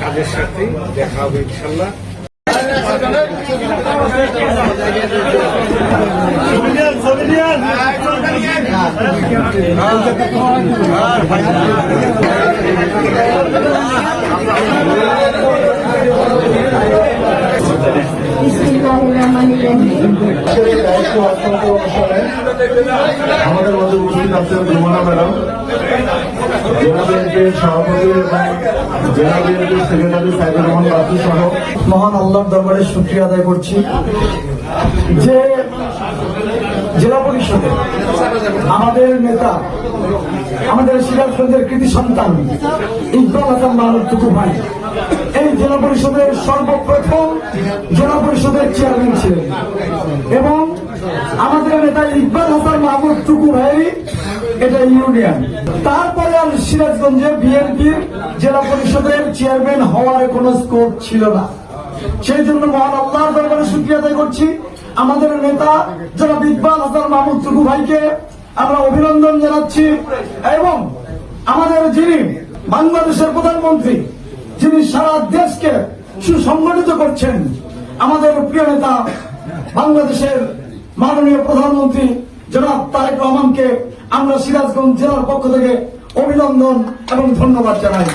কাজের সাথে দেখা হবে ইনশাল্লাহ। আমাদের মধ্যে উপস্থিত আছেন রুমানা ম্যাডাম, জেলা বিএনপির সভাপতি এবং জেলা বিএনপির সেক্রেটারি সাইদুর রহমান বাসু সহ মহান আল্লাহর দরবারে শুকরিয়া আদায় করছি যে জেলা পরিষদে আমাদের নেতা, আমাদের সিরাজগঞ্জের কৃতি সন্তান ইকবাল হাসান মাহমুদ টুকু ভাই এই জেলা পরিষদের সর্বপ্রথম জেলা পরিষদের চেয়ারম্যান ছিলেন এবং আমাদের নেতা ইকবাল হাসান মাহমুদ টুকু ভাই এটা ইউনিয়ন। তারপরে আর সিরাজগঞ্জে বিএনপির জেলা পরিষদের চেয়ারম্যান হওয়ার কোনো স্কোপ ছিল না। সেই জন্য মহান আল্লাহর দরবারে শুকরিয়া আদায় করছি আমাদের নেতা জনাব ইকবাল হাসান মাহমুদ টুকু ভাইকে আমরা অভিনন্দন জানাচ্ছি এবং আমাদের যিনি বাংলাদেশের প্রধানমন্ত্রী, যিনি সারা দেশকে সুসংগঠিত করছেন, আমাদের প্রিয় নেতা বাংলাদেশের মাননীয় প্রধানমন্ত্রী জনাব তারেক রহমানকে আমরা সিরাজগঞ্জ জেলার পক্ষ থেকে অভিনন্দন এবং ধন্যবাদ জানাই।